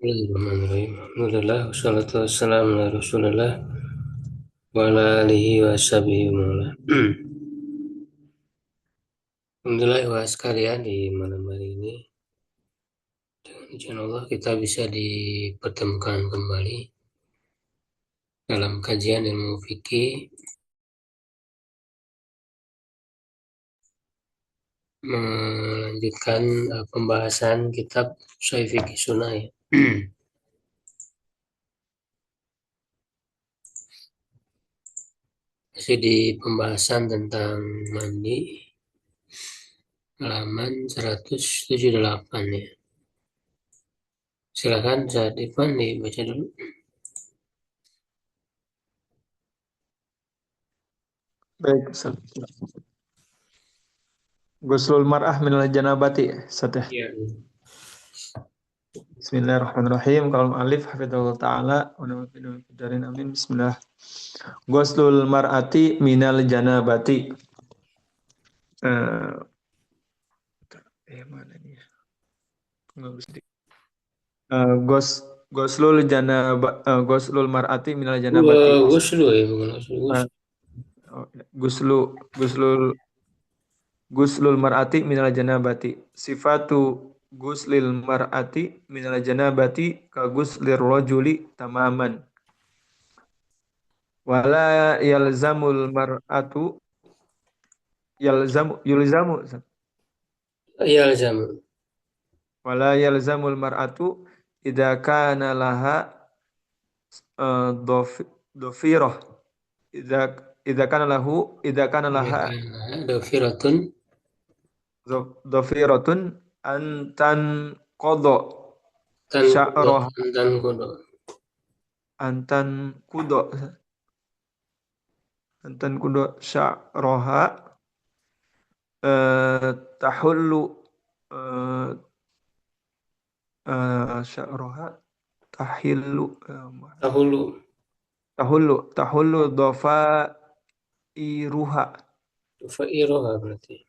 Bismillahirrahmanirrahim. Alhamdulillah, wassalatu wassalamu ala rasulillah wa ala alihi wa sahbihi wa mawala. Alhamdulillah wa sekalian di malam hari ini insyaallah kita bisa dipertemukan kembali dalam kajian ilmu fikih melanjutkan pembahasan kitab Sahih Fikih Sunnah ya. Masih di pembahasan tentang mandi halaman 178 ya. Silakan Ustaz Irfan dibaca dulu. Baik, Ustaz. Ghuslul mar'ah minal janabati, Ustaz ya. Ya. Bismillahirrahmanirrahim. Kalau alif hafizahullah taala wa nafa'ana bidarin amin. Bismillah. Ghuslul mar'ati minal janabati. Mana nih? Nggak bisa di- Eh, gos Ghuslul mar'ati minal janabati. Guslu ya, bukan guslu. Eh, Guslu Guslul Guslul mar'ati minal janabati. Sifatu guslil mar'ati minal janabati ka guslir rajuli tamaman. Wala yalzamul mar'atu yulzamu Ya, sama. wala yalzamul mar'atu idza kana laha dhafirah idza idza kana Ya laha kan, ada firatun. dhafiratun antan qada Tan kudo. sya'rah Tan kudo. antan kudo antan kudo sya'raha tahullu eh, sya'raha tahillu Dahulu. tahullu iruha Fairoha berarti.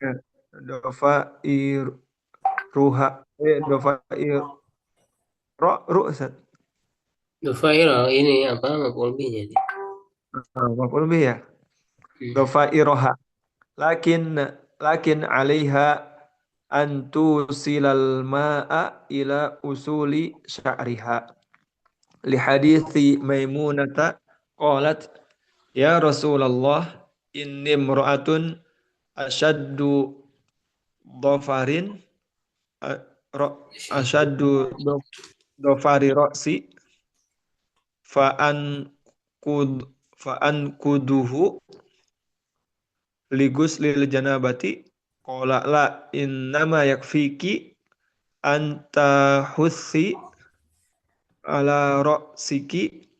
dofa iruha iru Ustaz. Dufaira ini apa maf'ul bihnya nih. Maf'ul bih ya. Hmm. Dofa iroha lakin lakin alaiha an tusilal ma'a ila usuli sya'riha li hadithi maimunata qalat ya Rasulullah inni imra'atun asyaddu dhafarin a- Syahdu. asyaddu dhafari ra'si fa an kud fa an kuduhu ligus lil janabati qala la innama yakfiki anta husi ala ra'siki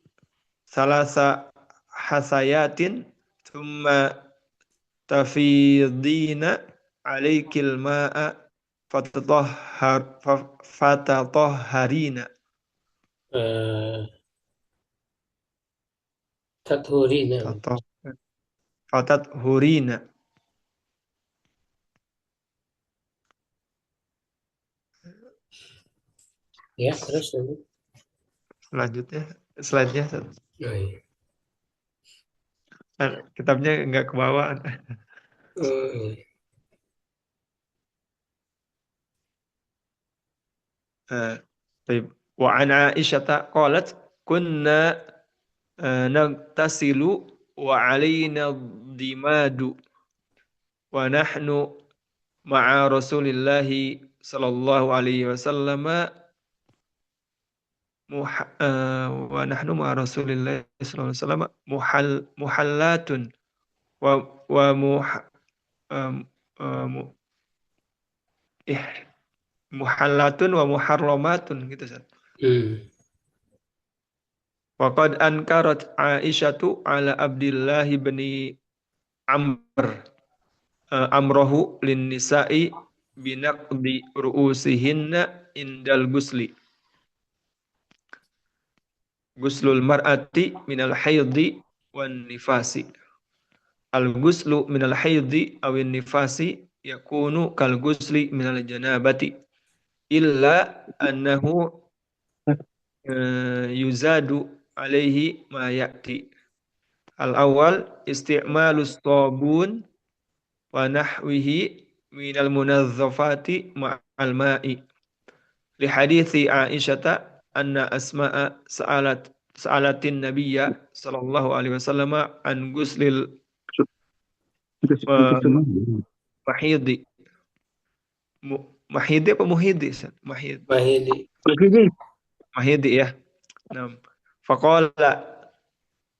salasa hasayatin thumma tafidina alaikil ma'a fatatahharina Eh, Tathurina. fatat hurina. Ya, terus nanti. Selanjutnya slide-nya Nah, iya. kitabnya nggak ke bawah. Iya. طيب وعن عائشة قالت كنا نغتسل وعلينا الضماد ونحن مع رسول الله صلى الله عليه وسلم ونحن مع رسول الله صلى الله عليه وسلم محلات و ومح آم، آم، إح- muhallatun wa muharramatun gitu Ustaz. Hmm. Wa qad ankarat Aisyatu ala Abdullah bin Amr amrahu lin nisa'i binaqdi ru'usihinna indal gusli. Guslul mar'ati minal haidhi wan nifasi. Al guslu minal haidhi awin nifasi yakunu kal gusli minal janabati illa annahu yuzadu alaihi ma ya'ti. Al-awwal isti'malus sabun wa nahwihi minal munazzafati ma'al ma'i. Li hadithi Aisyata anna Asma'a sa'alatin nabiyya sallallahu alaihi wasallam an guslil uh, mahidi. Mahidi apa muhidi? Mahid. Mahidi. Mahidi ya. Nah, faqala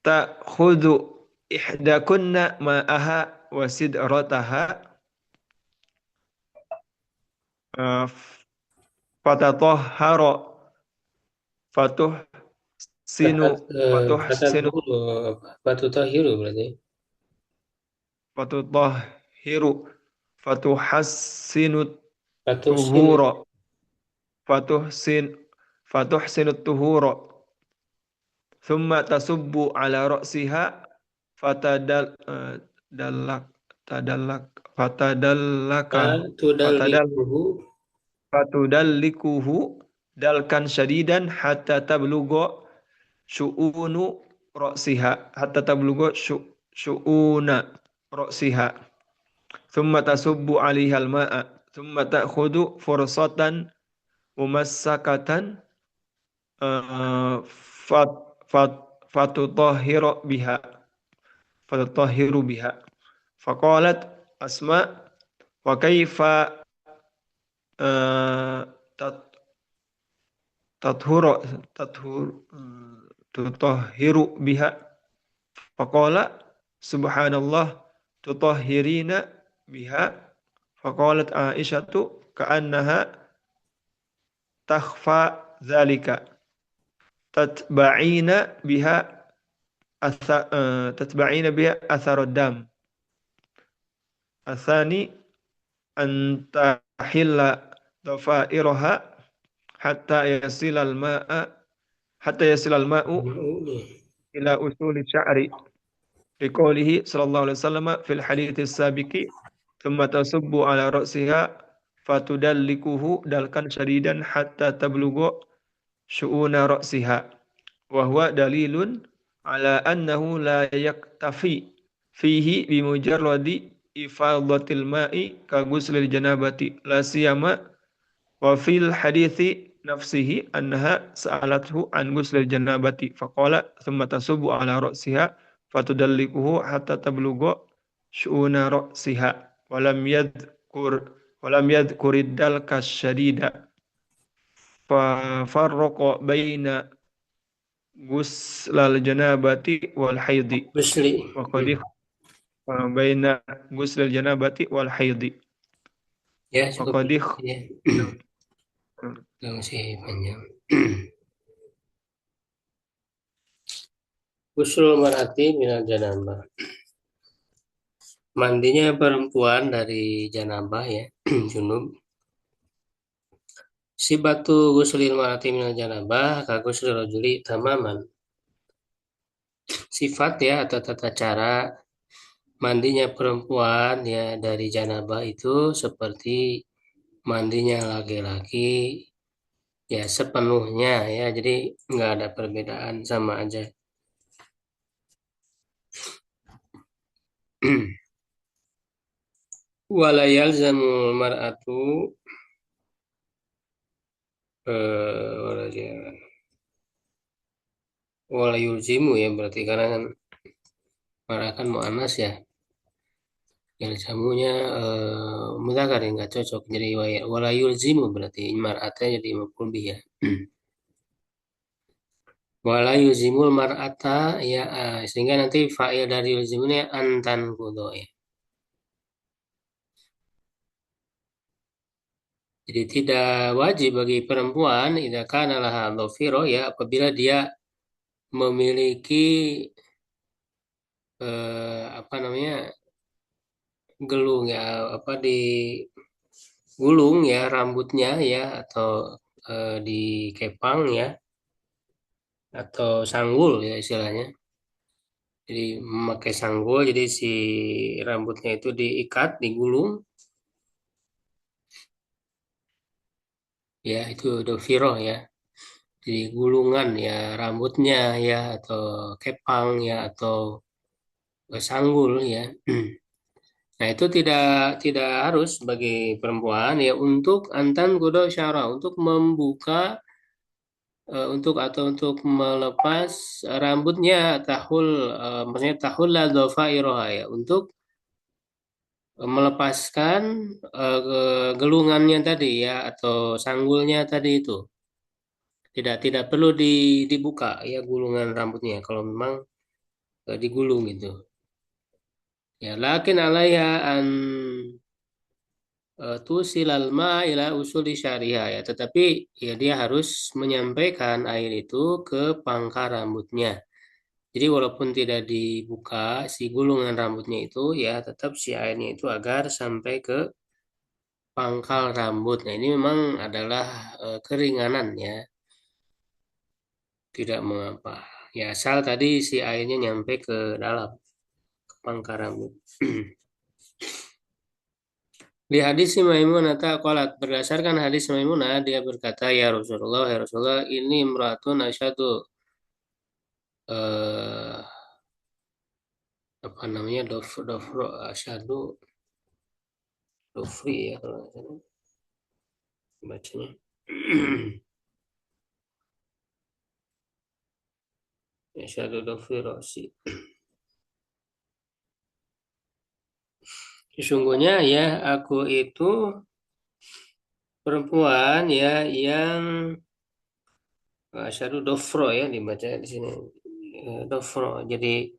ta'khudhu ihdakunna ma'aha wa sidrataha uh, fatatahhara fatuh sinu fatuh Fatat sinu dulu, Fatu Tahiru berarti. fatutahhiru fatuhassinu Fatu Sin. tuhura fatuhsin fatuhsinu tuhura thumma tasubbu ala ra'siha fatadal dalak tadallak fatadallaka Fatu fatadal Dalikuhu. fatudallikuhu dalkan syadidan hatta tablugha syu'unu ra'siha hatta tablugha syu'una ra'siha thumma tasubbu 'alaiha al-ma'a thumma ta'khudhu fursatan mumassakatan fat fat fatutahhiru biha fatutahhiru biha faqalat Asma wa kaifa tat tathuru tathur tutahhiru biha faqala subhanallah tutahhirina biha faqalat Aisyatu ka'annaha takhfa dzalika tatba'ina biha tatba'ina biha atharad dam athani antahilla dhafairaha hatta yasilal ma'a hatta yasilal ma'u ila usuli sya'ri liqaulihi sallallahu alaihi wasallam fil hadits sabiqi thumma tasubbu ala ra'siha fatudallikuhu dalkan syadidan hatta tablugha syu'una ra'siha wa huwa dalilun ala annahu la yaktafi fihi bimujarradi ifadatil ma'i ka guslil janabati la siyama wa fil hadithi nafsihi annaha sa'alathu an guslil janabati faqala thumma tasubbu ala ra'siha fatudallikuhu hatta tablugha syu'una ra'siha walam yadhkurid dalka syadida fa farraqa baina guslal janabati wal haidi Musli. wa qad baina guslal janabati wal haidi Ya, wa cukup qad ya. Masih panjang. Usul marati minal janabah. Mandinya perempuan dari janabah ya, junub. Si batu guslil marati minal janabah ka guslil rajuli tamaman. Sifat ya atau tata cara mandinya perempuan ya dari janabah itu seperti mandinya laki-laki ya sepenuhnya ya, jadi nggak ada perbedaan, sama aja. Wala yalzamul mar'atu wala yulzimu ya, berarti karena kan mar'ah kan muannas ya. Yalzamunya mudzakkar ya, nggak cocok, jadi wala yulzimu berarti mar'atnya jadi maf'ul bih ya. Wala yulzimul mar'ata ya, sehingga nanti fa'il dari yulzimnya antan kudo ya. Jadi tidak wajib bagi perempuan idza kana laha dhafiro ya, apabila dia memiliki apa namanya, gelung ya, apa di gulung ya rambutnya ya, atau dikepang ya, atau sanggul ya istilahnya. Jadi memakai sanggul, jadi si rambutnya itu diikat, digulung ya, itu dhafiro ya. di gulungan ya rambutnya ya atau kepang ya atau sanggul ya. Nah, itu tidak harus bagi perempuan ya untuk antan kudo syara untuk membuka untuk melepas rambutnya tahul maksudnya tahul la dhafairoha ya untuk melepaskan gelungannya tadi ya atau sanggulnya tadi itu. Tidak perlu dibuka ya gulungan rambutnya kalau memang digulung gitu. Ya, lakin alaiha an tusilal ma ila usuli syariah ya. Tetapi ya dia harus menyampaikan air itu ke pangkal rambutnya. Jadi walaupun tidak dibuka si gulungan rambutnya itu ya tetap si airnya itu agar sampai ke pangkal rambut. Nah, ini memang adalah keringanan ya, tidak mengapa. Ya asal tadi si airnya nyampe ke dalam ke pangkal rambut. Di hadis si Maimunah taqalat berdasarkan hadis Maimunah dia berkata ya Rasulullah ini imratun asyadu eh, apa namanya dofro asyadu dofri ya kalau nggak salah bacanya asyadu dofri rosi. Sesungguhnya ya aku itu perempuan ya yang asyadu dofro ya dibaca di sini. Dofro jadi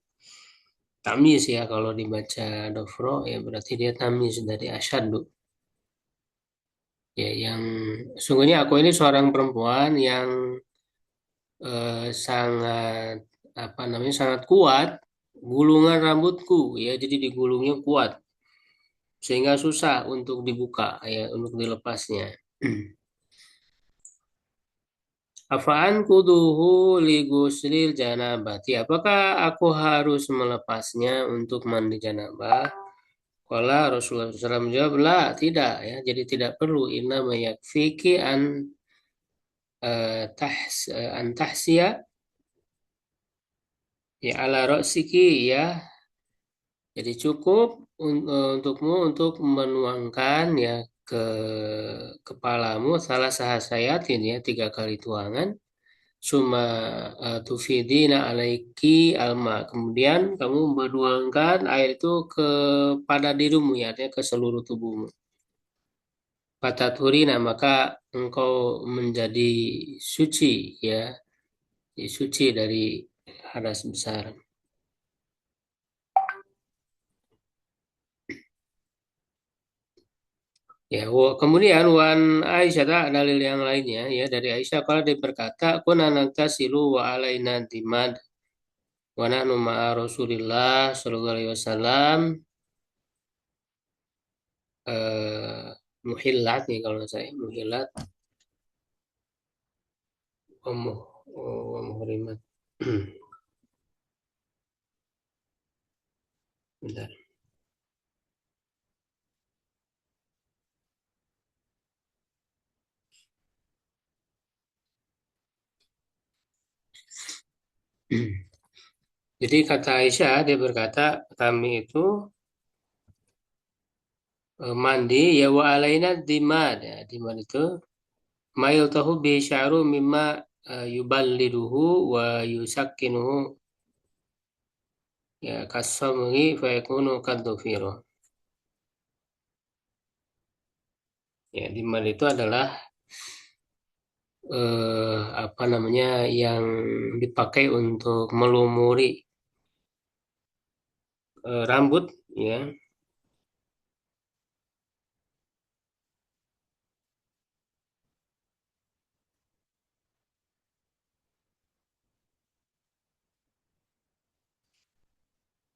tamis ya kalau dibaca dofro ya berarti dia tamis dari asyadu. Ya, yang sungguhnya aku ini seorang perempuan yang sangat apa namanya sangat kuat gulungan rambutku ya, jadi digulungnya kuat sehingga susah untuk dibuka ya untuk dilepasnya. Afaan kuduhu li guslil janabati. Apakah aku harus melepasnya untuk mandi janabah? Kala Rasulullah SAW menjawab, lah, tidak ya. Jadi tidak perlu. Inna mayakfiki an tahsiya ya ala roksiki ya. Jadi cukup untukmu untuk menuangkan ya ke kepalamu salah sahasayatin ya 3 kali tuangan. Suma tufidina alaiki alma. Kemudian kamu menuangkan air itu kepada dirimu ya, artinya ke seluruh tubuhmu. Pataturina maka engkau menjadi suci ya, suci dari hadas besar. Ya, kemudian wan Aisyah dalil yang lainnya ya dari Aisyah kalau dia berkata, "Kunna nagtasilu wa alaina dimad wa nahnu ma'a Rasulillah sallallahu alaihi wasallam muhillat nih kalau saya muhillat wa muhrimat." Bentar. Jadi kata Aisyah dia berkata kami itu mandi ya wa alaina dimad ya dimad itu mayul tahu bi sya'ru mimma yuballiduhu wa yusakkinuhu ya kasamri fa yakunu kadhufiro. Ya dimad itu adalah apa namanya yang dipakai untuk melumuri rambut ya,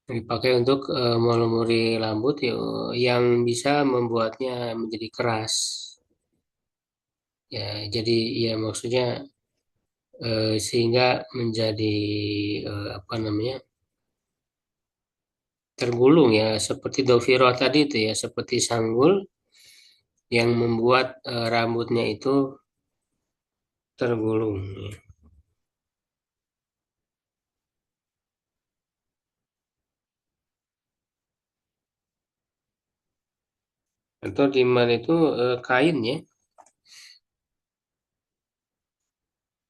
dipakai untuk melumuri rambut ya, yang bisa membuatnya menjadi keras. Ya, jadi ya maksudnya sehingga menjadi apa namanya tergulung ya seperti dofiro tadi itu ya seperti sanggul yang membuat rambutnya itu tergulung. Atau timan itu kain ya.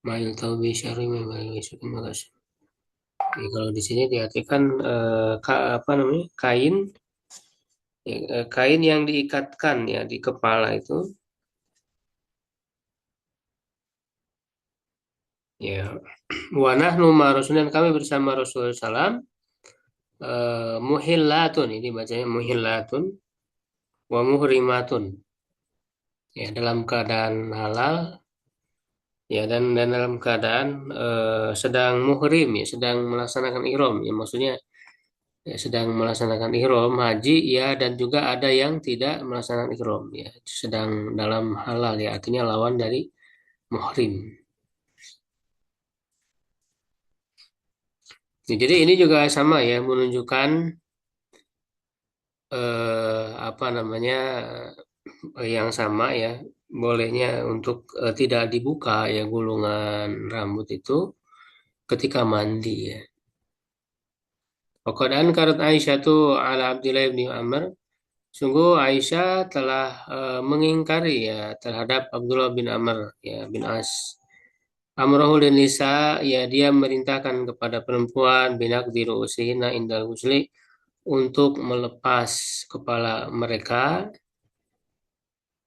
Mail tahu bisyari memang makasih. Ya, kalau di sini diartikan apa namanya kain kain yang diikatkan ya di kepala itu ya wanah numa rasul dan kami bersama Rasulullah SAW muhillatun ini bacanya muhillatun wa muhrimatun ya dalam keadaan halal ya dan dalam keadaan sedang muhrim ya sedang melaksanakan ihram ya maksudnya ya, sedang melaksanakan ihram haji ya dan juga ada yang tidak melaksanakan ihram ya sedang dalam halal ya artinya lawan dari muhrim. Ya, jadi ini juga sama ya menunjukkan apa namanya yang sama ya bolehnya untuk tidak dibuka ya gulungan rambut itu ketika mandi ya. Waqad ankarat Aisyah tuh ala Abdullah bin Amr. Sungguh Aisyah telah mengingkari ya terhadap Abdullah bin Amr ya bin As. Amrohul dan Nisa ya dia merintahkan kepada perempuan binak biru usihina indal husli untuk melepas kepala mereka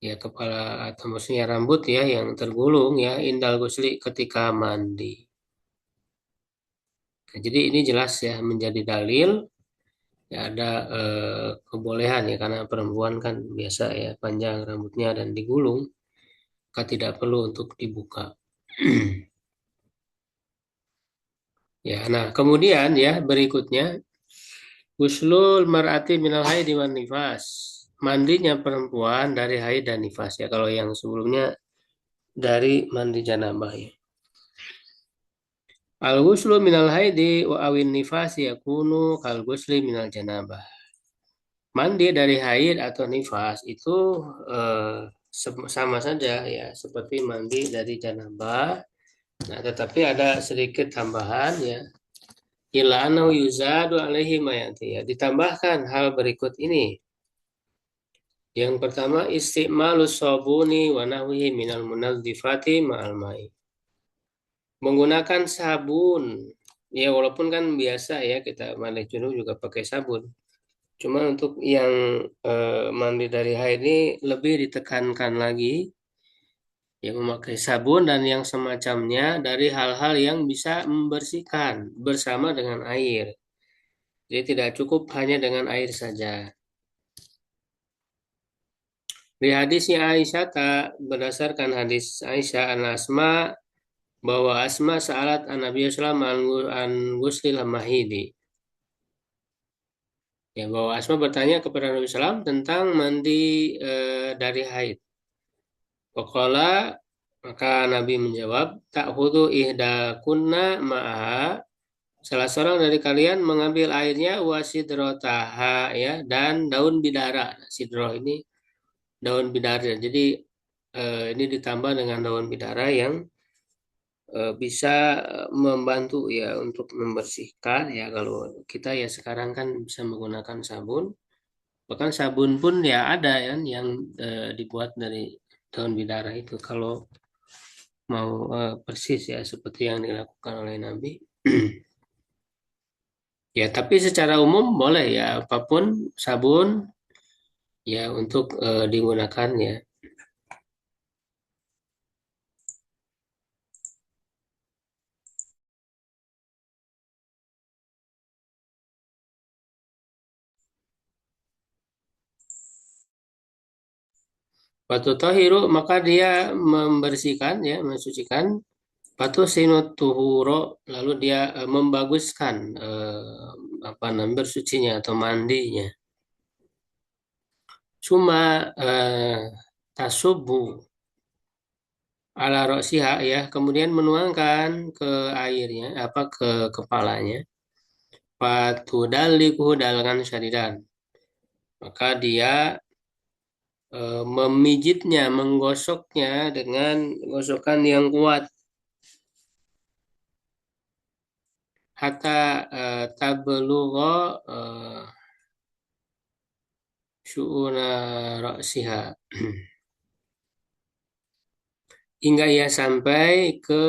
ya kepala atau maksudnya rambut ya yang tergulung ya indal gusli ketika mandi. Nah, jadi ini jelas ya menjadi dalil ya ada kebolehan ya karena perempuan kan biasa ya panjang rambutnya dan digulung maka tidak perlu untuk dibuka. Ya, nah kemudian ya berikutnya guslul mar'ati minal haidi wan nifas. Mandinya perempuan dari haid dan nifas ya kalau yang sebelumnya dari mandi janabah ya. Al-ghuslu minal haidi wa awin nifas yakunu kal ghusli minal janabah. Mandi dari haid atau nifas itu eh, sama saja ya seperti mandi dari janabah. Nah, tetapi ada sedikit tambahan ya. Ila anau yuzadu alaihi mayati ya. Ditambahkan hal berikut ini. Yang pertama istimalus sabuni wa nahwihi minal munadzifati ma'al mai. Menggunakan sabun. Ya walaupun kan biasa ya kita mandi junub juga pakai sabun. Cuma untuk yang mandi dari haid ini lebih ditekankan lagi ya memakai sabun dan yang semacamnya dari hal-hal yang bisa membersihkan bersama dengan air. Jadi tidak cukup hanya dengan air saja. Di hadisnya Aisyah tak berdasarkan hadis Aisyah an Asma bahwa Asma sa'alat an Nabi sallallahu an guslil mahidi. Ya bahwa Asma bertanya kepada Nabi SAW tentang mandi dari haid. Waqala maka Nabi menjawab tak hudu ihda kunna ma'aha salah seorang dari kalian mengambil airnya wasidrotaha ya dan daun bidara. Sidroh ini daun bidara. Jadi ini ditambah dengan daun bidara yang bisa membantu ya untuk membersihkan ya kalau kita ya sekarang kan bisa menggunakan sabun. Bahkan sabun pun ya ada kan yang dibuat dari daun bidara itu kalau mau persis ya seperti yang dilakukan oleh Nabi. Ya, tapi secara umum boleh ya apapun sabun ya untuk digunakan ya. Waktu tahiru maka dia membersihkan ya mensucikan. Patu tuhuro lalu dia membaguskan apa namanya bersucinya atau mandinya. Cuma tasubu ala roksiha ya kemudian menuangkan ke airnya apa ke kepalanya. Patu dalikuhu dalgan syadidan. Maka dia memijitnya, menggosoknya dengan gosokan yang kuat. Hatta tablugha syu'una ra'siha. Hingga ia sampai ke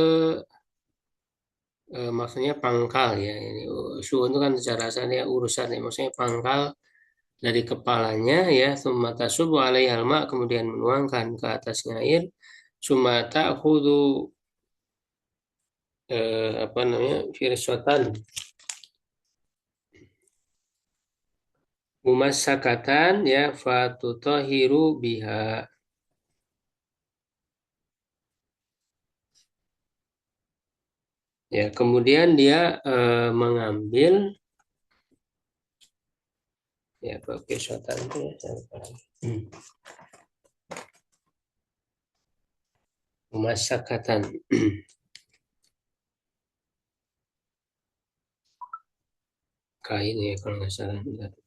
maksudnya pangkal ya. Ini syu'un itu kan secara asalnya urusan ya. Maksudnya pangkal dari kepalanya ya. Summa tasubu alaihal ma, kemudian menuangkan ke atasnya air. Summa ta'khudhu apa namanya? Firsatan. Mumassakatan ya fatutahiru biha. Ya, kemudian dia mengambil ya pakai shotgun itu ya saya lupa lagi. Mumassakatan. Kain ya kalau nggak salah. Bentar.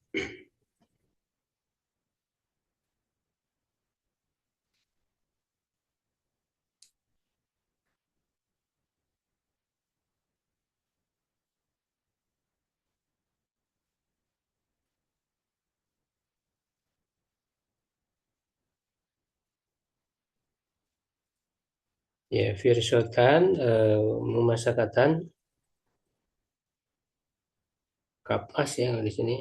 Ya, firsotan, mumasakatan, kapas ya di sini.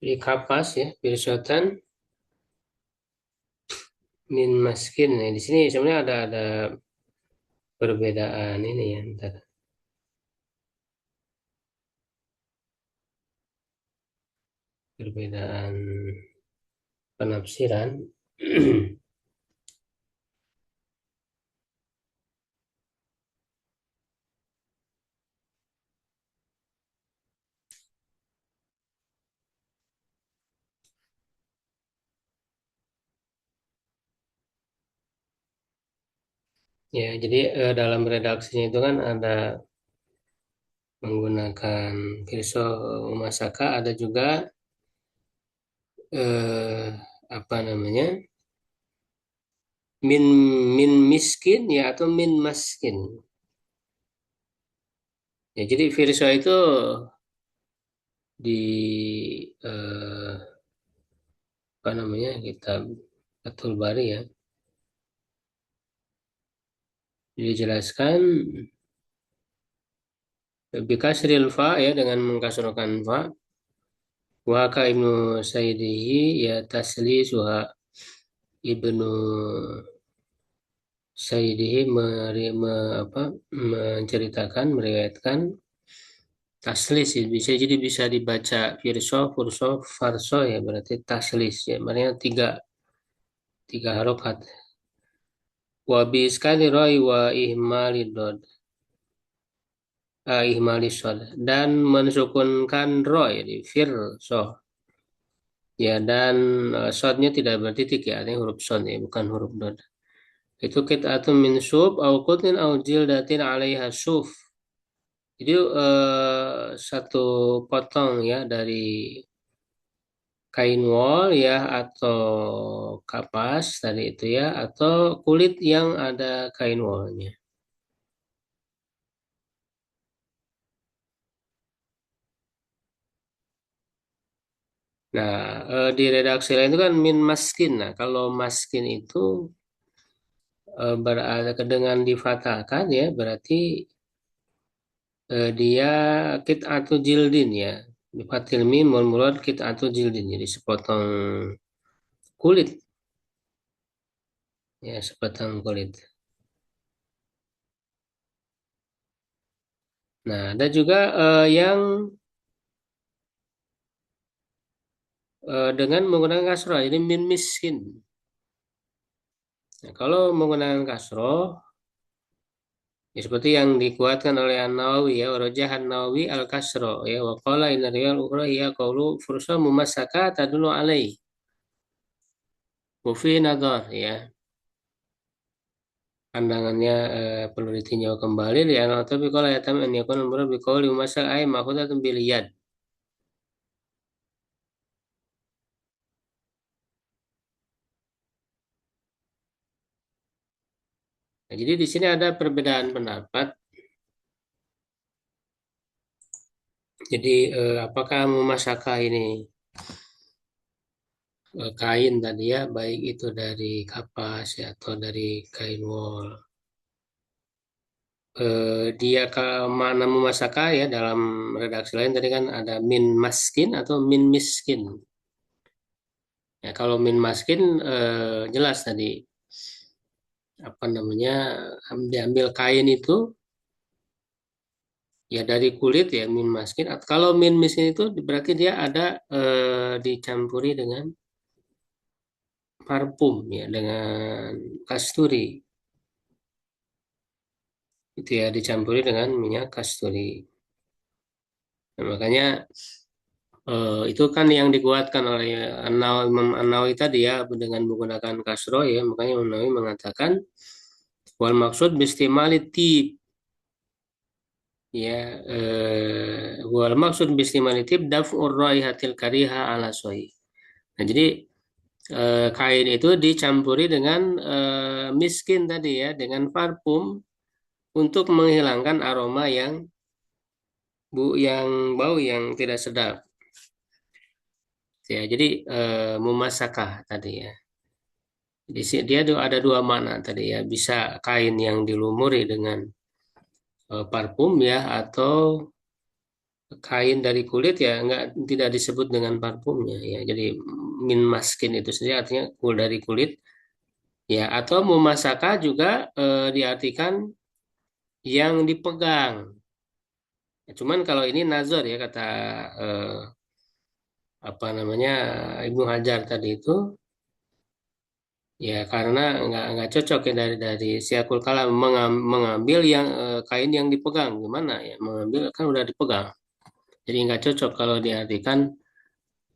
Di kapas ya, firsotan min maskin. Nah, di sini sebenarnya ada perbedaan ini ya, ntar. Perbedaan penafsiran. Ya, jadi dalam redaksinya itu kan ada menggunakan pisau masaka, ada juga eh, apa namanya min min miskin ya atau min maskin. Ya, jadi pisau itu di apa namanya kitab Fathul Bari ya dijelaskan bikasril fa ya dengan mengkasrokan fa wa ka ibnu sayyidihi ya tasli suha ibnu sayyidihi apa, menceritakan meriwayatkan taslis ya. Bisa dibaca firso furso farso ya berarti taslis ya maknanya tiga tiga harokat wa bi iskali roi wa ihmali dod ihmali sod dan mensukunkan ro ya di firso ya dan sodnya tidak bertitik ya artinya huruf sod ya bukan huruf dod itu atau min sub au kutin au jildatin alaiha suf. Jadi satu potong ya dari kain wol ya atau kapas tadi itu ya atau kulit yang ada kain wolnya. Nah, di redaksi lain itu kan min maskin. Nah, kalau maskin itu berada dengan difatahkan ya berarti dia atau jildin ya. Bifatil mim wal murad atau jildin. Jadi sepotong kulit ya sepotong kulit. Nah, ada juga yang dengan menggunakan kasroh, jadi min miskin. Nah, kalau menggunakan kasroh, ya seperti yang dikuatkan oleh An-Nawawi ya, warajah An-Nawawi al-kasroh ya, wa qala inna riyal ukhra ya qawlu fursa mumasaka tadulu alaih. Mufi nadhar ya. pandangannya perlu ditinjau kembali di tapi kalau ya tamu ini yakun murad bi qauli masal ay ma'khudatun bil yad. Nah, jadi di sini ada perbedaan pendapat. Jadi apakah mumasakah ini kain tadi ya, baik itu dari kapas ya, atau dari kain wol. Dia ke mana mumasakah ya dalam redaksi lain tadi kan ada min maskin atau min miskin. Ya kalau min maskin jelas tadi apa namanya diambil kain itu ya dari kulit ya min maskin. Kalau min miskin itu berarti dia ada dicampuri dengan parfum ya dengan kasturi. Itu ya dicampuri dengan minyak kasturi. Nah, makanya itu kan yang dikuatkan oleh Imam An-Nawawi tadi ya dengan menggunakan kasro ya, makanya Imam Nawawi mengatakan wal maksud bistimali tib ya wal maksud bistimali tib daf'ur raihatil kariha ala soi. Nah, jadi kain itu dicampuri dengan miskin tadi ya dengan parfum untuk menghilangkan aroma yang bau yang tidak sedap. Ya, jadi mumasakah tadi ya. Di sini dia ada dua makna tadi ya, bisa kain yang dilumuri dengan parfum ya, atau kain dari kulit ya, enggak tidak disebut dengan parfumnya ya. Jadi min maskin itu sendiri artinya dari kulit ya, atau mumasaka juga diartikan yang dipegang. Ya, cuman kalau ini nazar ya kata eh, apa namanya Ibnu Hajar tadi itu. Ya, karena nggak cocok ya dari siakul kalam mengambil yang kain yang dipegang gimana ya mengambil kan udah dipegang. Jadi nggak cocok kalau diartikan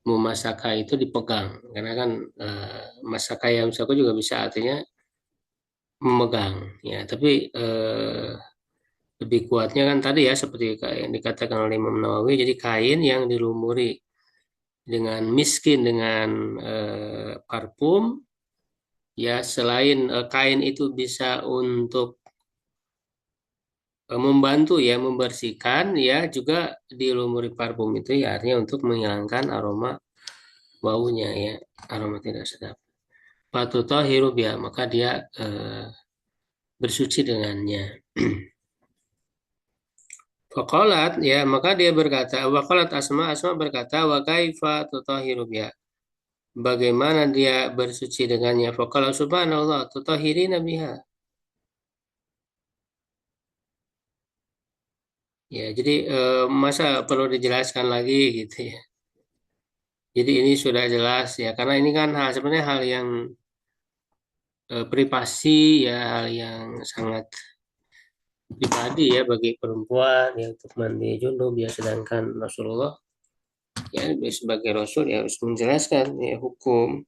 mumasaka itu dipegang karena kan masaka yang aku juga bisa artinya memegang ya. Tapi lebih kuatnya kan tadi ya seperti yang dikatakan oleh Imam Nawawi. Jadi kain yang dilumuri dengan miskin dengan parfum ya selain kain itu bisa untuk membantu ya membersihkan ya juga dilumuri parfum itu ya artinya untuk menghilangkan aroma baunya ya aroma tidak sedap. Fatutahiru ya maka dia bersuci dengannya. Faqalat ya maka dia berkata waqalat Asma berkata wa kaifa tutahiru ya bagaimana dia bersuci dengannya faqala subhanallah tutahirina biha. Ya jadi masa perlu dijelaskan lagi gitu ya. Jadi ini sudah jelas ya, karena ini kan sebenarnya hal yang privasi ya, hal yang sangat pribadi ya bagi perempuan ya untuk mandi junub ya, sedangkan Rasulullah ya sebagai Rasul ya harus menjelaskan ya hukum.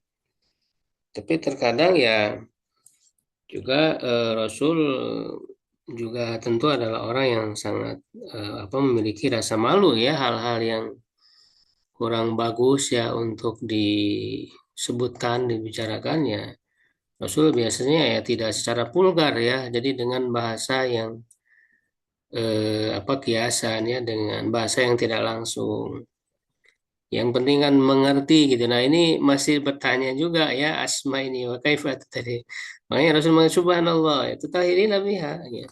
Tapi terkadang ya juga Rasul juga tentu adalah orang yang sangat apa memiliki rasa malu ya hal-hal yang kurang bagus ya untuk disebutkan dibicarakan ya. Rasul biasanya ya tidak secara vulgar ya, jadi dengan bahasa yang apa kiasan ya, dengan bahasa yang tidak langsung. Yang penting kan mengerti gitu. Nah ini masih bertanya juga ya Asma ini wa kaifa tadi. Makanya Rasul mengatakan subhanallah itu tahirina biha ya.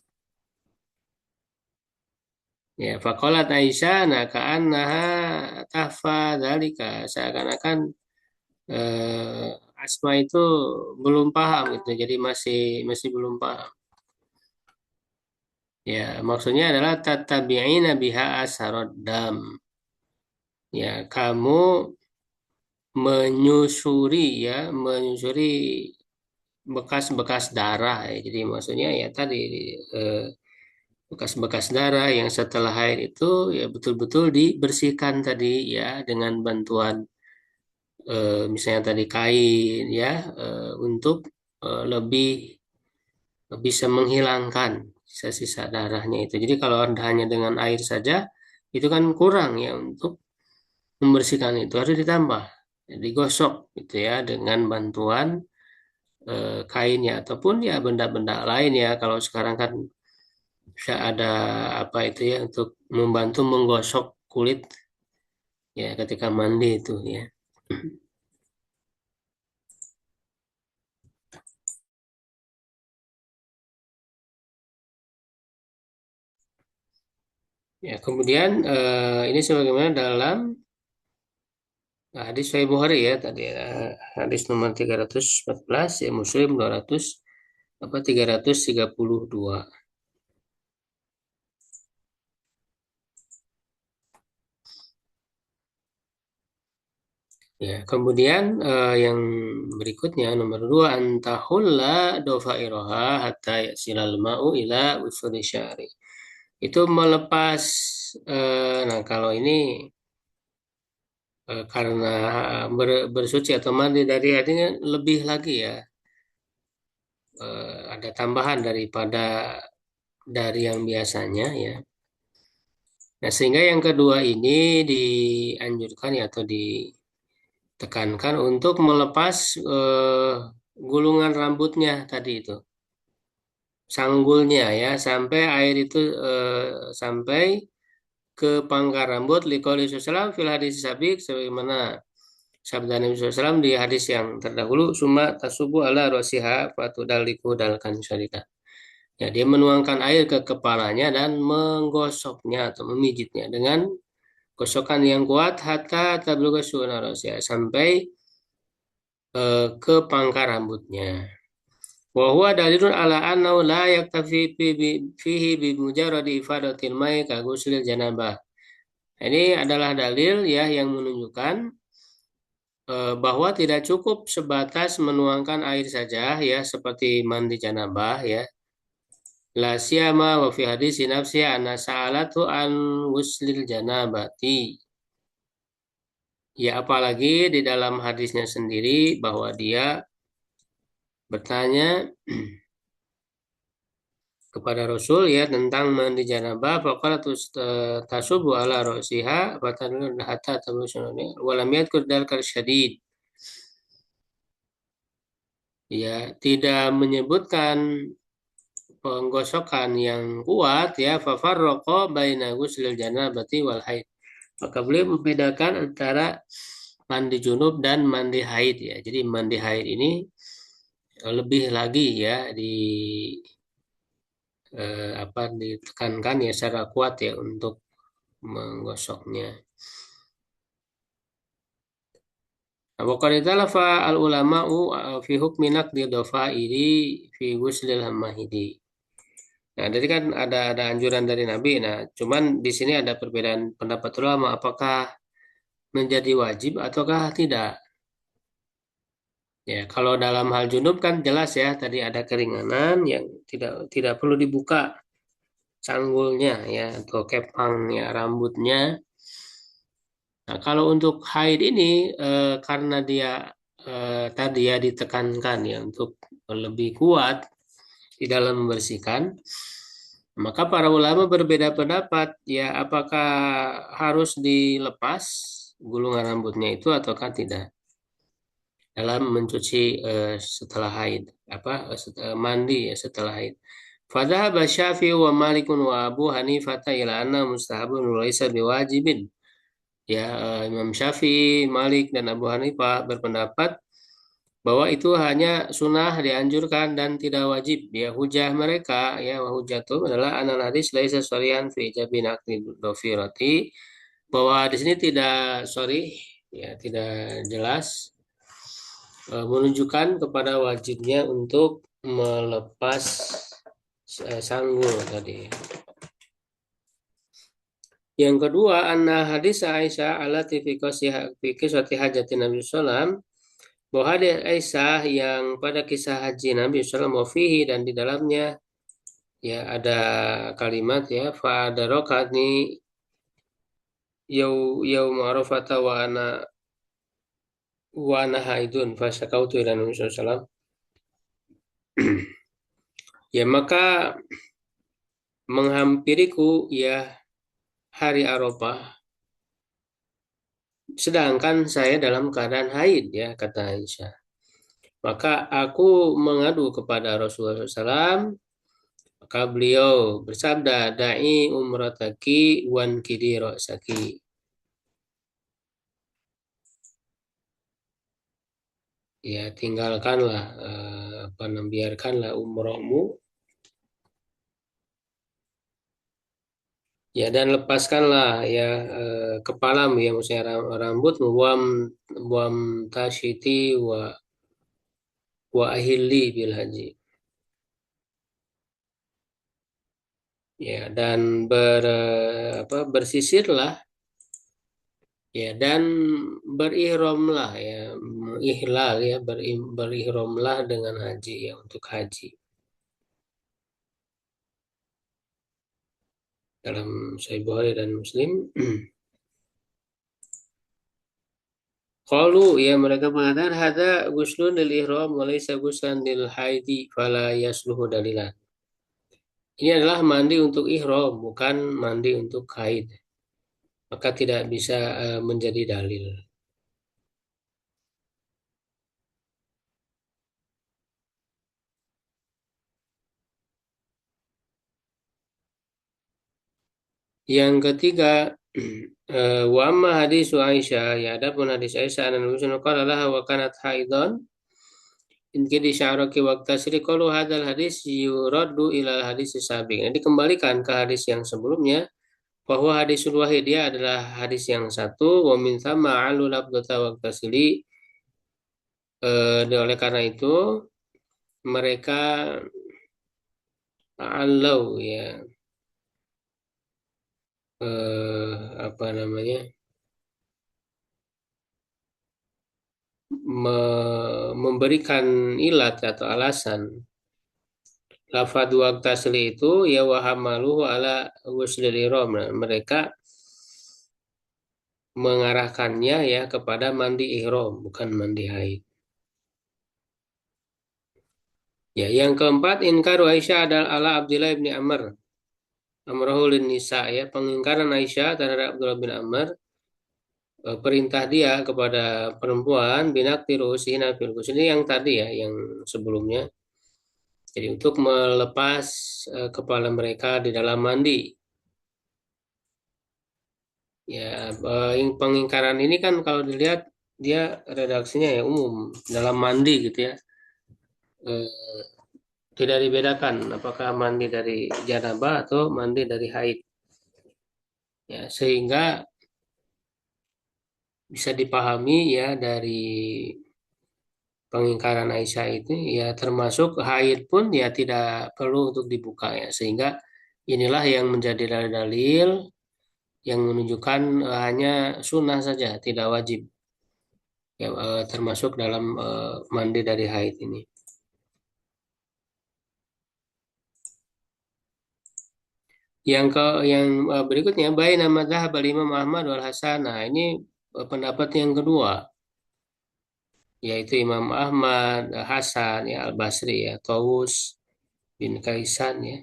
Ya faqalat Aisyah nah ka'annaha tahfa dzalika seakan-akan Asma itu belum paham gitu. Jadi masih masih belum paham. Ya, maksudnya adalah tatabi'ina biha asharad dam. Ya, kamu menyusuri ya, menyusuri bekas-bekas darah ya. Jadi maksudnya ya tadi eh, bekas-bekas darah yang setelah haid itu ya betul-betul dibersihkan tadi ya dengan bantuan misalnya tadi kain ya untuk lebih bisa menghilangkan sisa-sisa darahnya itu. Jadi kalau hanya dengan air saja itu kan kurang ya untuk membersihkan itu harus ditambah. Jadi gosok gitu ya dengan bantuan kainnya ataupun ya benda-benda lain ya. Kalau sekarang kan bisa ada apa itu ya untuk membantu menggosok kulit ya ketika mandi itu ya. Ya, kemudian ini sebagaimana dalam hadis Sahih Bukhari ya tadi ya, hadis nomor 314 ya Muslim 200 apa 332. Ya, kemudian yang berikutnya nomor dua antahulla dofairoha hatta yasilal ma'u ila usuli syari. Itu melepas nah kalau ini karena bersuci atau mandi dari artinya lebih lagi ya ada tambahan daripada dari yang biasanya ya. Nah, sehingga yang kedua ini dianjurkan ya atau ditekankan untuk melepas gulungan rambutnya tadi itu, sanggulnya ya, sampai air itu sampai ke pangkar rambut liqouli sallallahu fil hadis sabik sebagaimana sabda Nabi SAW di hadis yang terdahulu summa tasubu ala rosiha fatudaliku dalkan syarika. Ya, dia menuangkan air ke kepalanya dan menggosoknya atau memijitnya dengan gosokan yang kuat hatta tabluga ya, sampai ke pangkar rambutnya. Wa huwa dalilun ala annahu la yaktafi fihi bi mujarradi ifadatil mai ka ghuslil janabah. Ini adalah dalil ya yang menunjukkan bahwa tidak cukup sebatas menuangkan air saja ya seperti mandi janabah ya. La siyama wa fi hadis nafsi anna sa'alatu an ghuslil janabati. Ya apalagi di dalam hadisnya sendiri bahwa dia bertanya kepada Rasul ya tentang mandi janabah faqala tasubu ala ra'siha fatanun hatta tabusunani walam yadkur dalkal syadid. Ya tidak menyebutkan penggosokan yang kuat ya fafarraqa baina ghuslil janabati wal haid. Maka beliau membedakan antara mandi junub dan mandi haid ya. Jadi mandi haid ini lebih lagi ya apa ditekankan ya secara kuat ya untuk menggosoknya. Abu Qanitalafa al ulama'u fi hukmi naqdi dhafairi fi ghuslil hammahidi. Nah, jadi kan ada anjuran dari Nabi. Nah, cuman di sini ada perbedaan pendapat ulama apakah menjadi wajib ataukah tidak. Ya, kalau dalam hal junub kan jelas ya tadi ada keringanan yang tidak perlu dibuka sanggulnya ya atau kepangnya rambutnya. Nah, kalau untuk haid ini karena dia tadi ya ditekankan ya untuk lebih kuat di dalam membersihkan, maka para ulama berbeda pendapat ya apakah harus dilepas gulungan rambutnya itu ataukah tidak dalam mencuci setelah haid apa mandi ya setelah haid. Fadhahaba Syafi'i wa Malikun wa Abu Hanifah ila anna mustahabun wa laysa biwajibin. Ya, Imam Syafi'i, Malik, dan Abu Hanifah berpendapat bahwa itu hanya sunnah dianjurkan dan tidak wajib. Ya, hujah mereka, ya, hujatum adalah anal hadis laisa sharihan fi ijabin akli dhafirati bahwa di sini tidak sorry, ya, tidak jelas menunjukkan kepada wajibnya untuk melepas sanggul tadi. Yang kedua, anna hadis Aisyah ala fi kiswati hajati Nabi Sallam bahwa hadis Aisyah yang pada kisah haji Nabi Sallam wafihi dan di dalamnya ya ada kalimat ya fadarokatni yau ma'rafata wa ana haidun fasyakautu ila Nabi Sallam. Ya maka menghampiriku ya hari Arafah, sedangkan saya dalam keadaan haid ya kata Aisyah. Maka aku mengadu kepada Rasulullah SAW, maka beliau bersabda, da'i umrataki wan kidi ra'saki. Ya tinggalkanlah, biarkanlah umrohmu, ya dan lepaskanlah ya kepalamu ya maksudnya rambut buam buam tasyiti wa ahilli bil haji. Ya dan bersisirlah ya dan berihramlah ya ihlal ya berihramlah dengan haji ya untuk haji dalam Sahih Bukhari dan Muslim. Qalu ya mereka mengatakan hada guslun lil ihram wa laysa guslan lil haidi fala yasluhu dalilan. Ini adalah mandi untuk ihram bukan mandi untuk haid. Maka tidak bisa menjadi dalil. Yang ketiga, wa amma hadis Aisyah, ya adapun hadis Aisyah anan Nabi qala laha wa kanat haidon in kidi sya'raki waqta sri qalu hadal hadis yuraddu ila hadis sabiq. Ini dikembalikan ke hadis yang sebelumnya bahwa hadisul wahid dia adalah hadis yang satu wa min thamma alu lafdata waqta sri. Oleh karena itu mereka alau ya apa namanya memberikan ilat atau alasan lafadz waqtasli itu ya wahamaluhu ala ghuslil ihram. Nah, mereka mengarahkannya ya kepada mandi ihram bukan mandi haid. Ya, yang keempat inkaru Aisyah adalah ala Abdullah bin Amr amrahul nisa ya pengingkaran Aisyah terhadap Abdullah bin Amr, perintah dia kepada perempuan binak tirusina fil ini yang tadi ya yang sebelumnya. Jadi untuk melepas kepala mereka di dalam mandi. Ya, pengingkaran ini kan kalau dilihat dia redaksinya ya umum dalam mandi gitu ya. Eh, Tidak dibedakan apakah mandi dari janabah atau mandi dari haid. Ya, sehingga bisa dipahami ya dari pengingkaran Aisyah itu ya termasuk haid pun ya tidak perlu untuk dibuka ya. Sehingga inilah yang menjadi dalil yang menunjukkan hanya sunnah saja, tidak wajib. Ya, termasuk dalam mandi dari haid ini. Yang berikutnya baik nama dzahab Imam Ahmad wal Hasan. Nah, ini pendapat yang kedua yaitu Imam Ahmad, Hasan ya Al Basri ya Tawus bin Kaisan ya.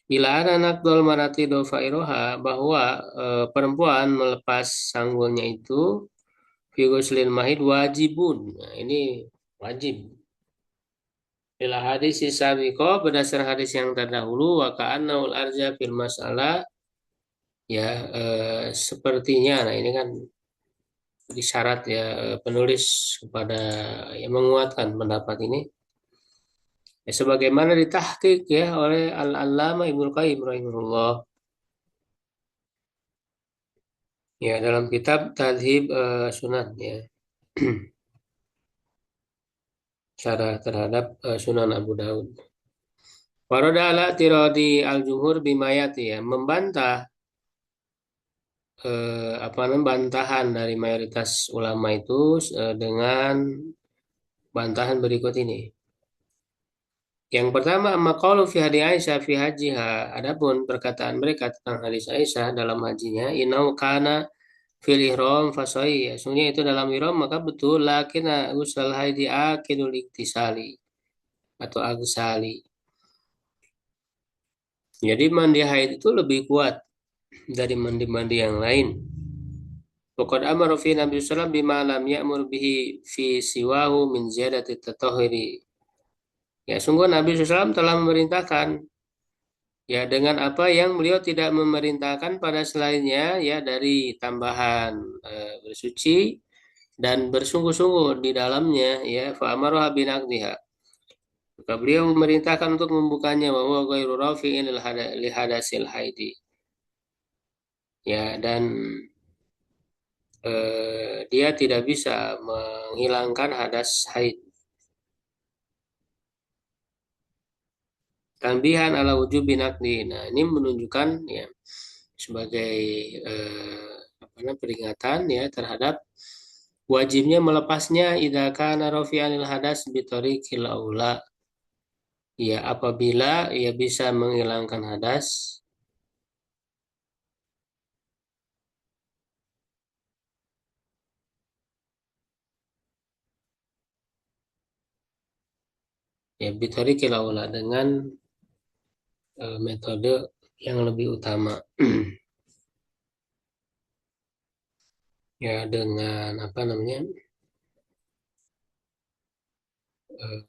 Bila anak dol marati do fairoha bahwa perempuan melepas sanggulnya itu fi ghuslil mahid wajibun. Nah, ini wajib. Bila hadis sabiqo berdasar hadis yang terdahulu wa ka'annaul arja fil mas'alah ya sepertinya nah ini kan isyarat ya penulis kepada yang menguatkan pendapat ini ya, sebagaimana ditahqiq ya oleh Al-Allamah Ibnu Qayyim rahimahullah ya dalam kitab Tadhib Sunan ya syarah terhadap Sunan Abu Daud. Waroda ala tiradi al-jumhur bimayati ya membantah apa namanya bantahan dari mayoritas ulama itu dengan bantahan berikut ini. Yang pertama, maqalu fi hadi Aisyah fi hajiha. Adapun perkataan mereka tentang hadis Aisyah dalam hajinya, inau kana fil ihram fasoi. Sesungguhnya itu dalam ihram maka betul lakin usul haidi akidul iktisali atau agsali. Jadi mandi haid itu lebih kuat dari mandi-mandi yang lain. Waqad amara fi Nabi sallallahu bima lam ya'mur bihi fi siwahu min ziyadati tatahhuri. Ya, sungguh Nabi SAW telah memerintahkan ya dengan apa yang beliau tidak memerintahkan pada selainnya ya dari tambahan bersuci dan bersungguh-sungguh di dalamnya ya fa amara binaqdiha. Maka beliau memerintahkan untuk membukanya bahwa ghairu rafi'in li hadasil haidi. Ya, dan dia tidak bisa menghilangkan hadas haid. Tambihan ala wujubi naqdi. Nah, ini menunjukkan ya sebagai apa namanya peringatan ya terhadap wajibnya melepasnya idza kana rafi'anil hadas bi tariqil aula. Ya, apabila ia bisa menghilangkan hadas ya bi tariqil aula dengan metode yang lebih utama. Ya, dengan apa namanya? eh,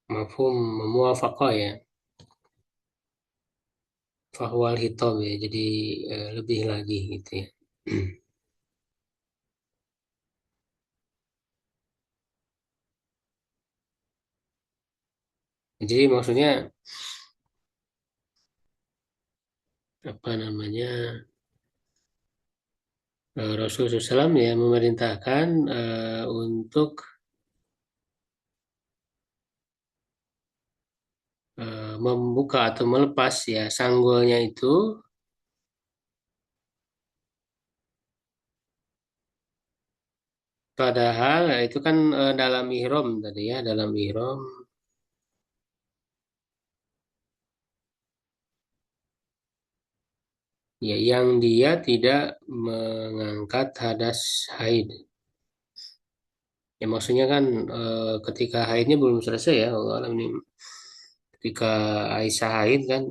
Mafhum muwafaqah ya. Fahwal hitam ya. Jadi lebih lagi gitu ya. Jadi maksudnya apa namanya? Rasulullah SAW ya memerintahkan untuk membuka atau melepas ya sanggulnya itu, padahal itu kan dalam ihram tadi ya, dalam ihram ya yang dia tidak mengangkat hadas haid. Ya maksudnya kan ketika haidnya belum selesai ya, Allah alam ini ketika Aisyah haid kan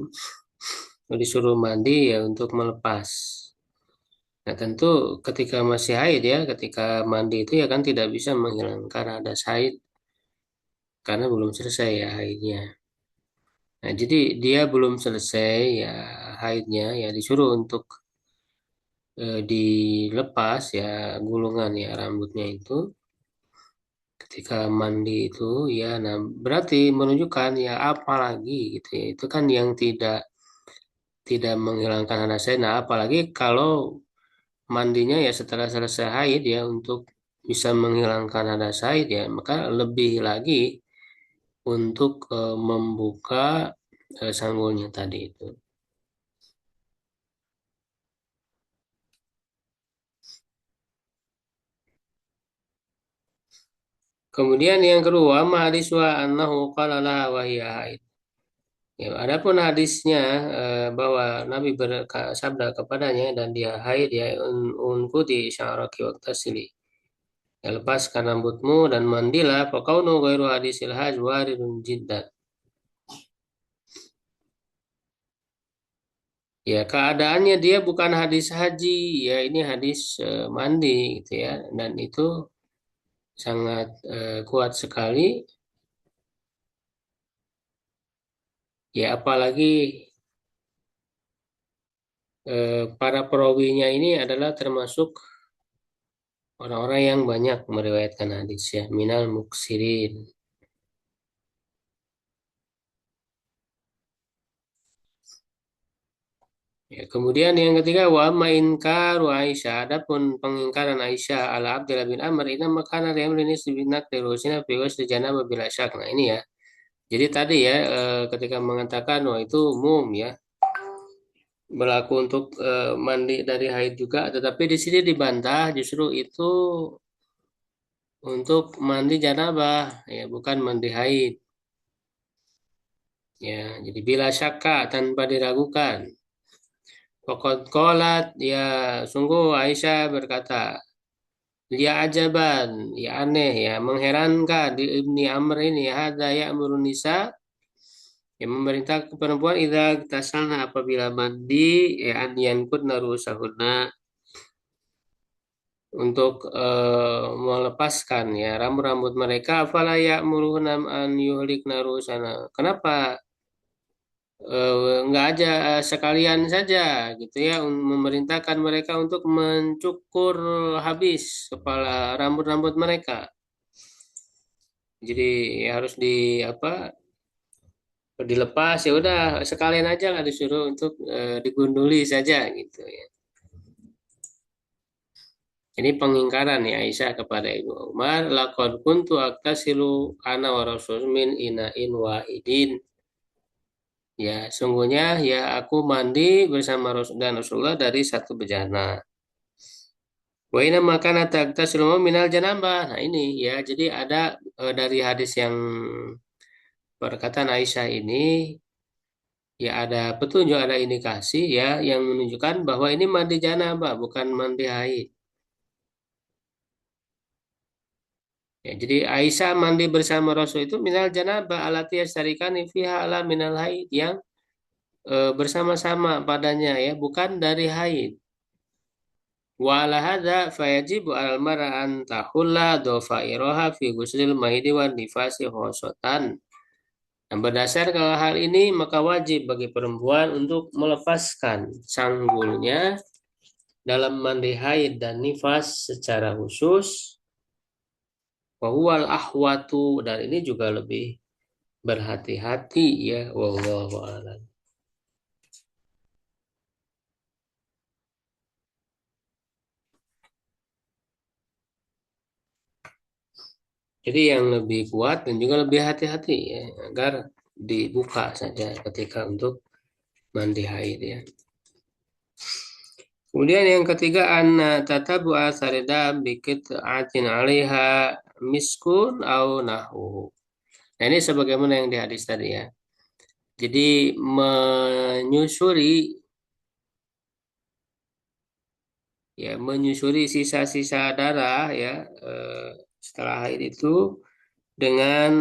disuruh mandi ya untuk melepas. Nah tentu ketika masih haid ya, ketika mandi itu ya kan tidak bisa menghilangkan hadas haid karena belum selesai ya haidnya. Nah jadi dia belum selesai ya haidnya ya disuruh untuk dilepas ya gulungan ya rambutnya itu ketika mandi itu ya nah berarti menunjukkan ya apalagi gitu ya itu kan yang tidak menghilangkan hadas haid. Nah apalagi kalau mandinya ya setelah selesai haid ya untuk bisa menghilangkan hadas haid ya maka lebih lagi untuk membuka sanggulnya tadi itu. Kemudian yang kedua mahadiswa annahu qala laha wa hiya haid. Ya, adapun hadisnya bahwa Nabi bersabda kepadanya dan dia haid ya unqudi sya'raki waqtasili. Ya, lepaskan rambutmu dan mandilah faqaunu ghairu hadisil haj waridun jiddan. Ya, keadaannya dia bukan hadis haji, ya ini hadis mandi gitu ya. Dan itu sangat kuat sekali. Ya, apalagi para perawinya ini adalah termasuk orang-orang yang banyak meriwayatkan hadis ya, minal muksirin. Ya, kemudian yang ketiga wa amma inkaru Aisyah, adapun pengingkaran Aisyah ala Abdullah bin Amr ini makana yamrin isbinak terusina fi wasli janabah bila syak. Nah, ini ya. Jadi tadi ya ketika mengatakan wah itu umum ya berlaku untuk mandi dari haid juga, tetapi di sini dibantah justru itu untuk mandi janabah ya bukan mandi haid ya. Jadi bila syakka tanpa diragukan. Pokok kolat ya sungguh Aisyah berkata dia ajaban ya aneh ya mengherankan di Ibni Amr ini ada ya nisa Yang memerintah ke perempuan idza tasalna apabila mandi ya an yankudna rusahunna untuk melepaskan ya rambut-rambut mereka afala ya'muruhunna an yuhlikna rusana. Kenapa nggak aja sekalian saja gitu ya memerintahkan mereka untuk mencukur habis kepala rambut-rambut mereka. Jadi harus di apa dilepas ya udah sekalian aja lah disuruh untuk digunduli saja gitu ya. Ini pengingkaran ya Aisyah kepada Ibnu Umar. Laqad kuntu aktasilu ana wa rasul min ina'in wahidin. Ya, sungguhnya ya aku mandi bersama Rasul dan Rasulullah dari satu bejana. Wa inna makana tagtasilu minal janabah. Nah, ini ya, jadi ada dari hadis yang perkataan Aisyah ini ya ada petunjuk, ada indikasi ya yang menunjukkan bahwa ini mandi janabah bukan mandi haid. Ya, jadi Aisyah mandi bersama Rasul itu minal janabah alati yastarikani fiha ala minal haid yang bersama-sama padanya ya, bukan dari haid. Wa ala hadza fayajibu al mar'a an tahulla dhafairoha fi ghuslil mahidi wan nifasi khosotan. Nah, berdasarkan hal ini maka wajib bagi perempuan untuk melepaskan sanggulnya dalam mandi haid dan nifas secara khusus. Wahwal ahwatu dan ini juga lebih berhati-hati ya wallahu a'lam. Jadi yang lebih kuat dan juga lebih hati-hati ya agar dibuka saja ketika untuk mandi haid ya. Kemudian yang ketiga anna tatabu asaridam biqit'atin 'alaiha miskun au nahu. Nah ini sebagaimana yang di hadis tadi ya. Jadi menyusuri sisa-sisa darah ya setelah haid itu dengan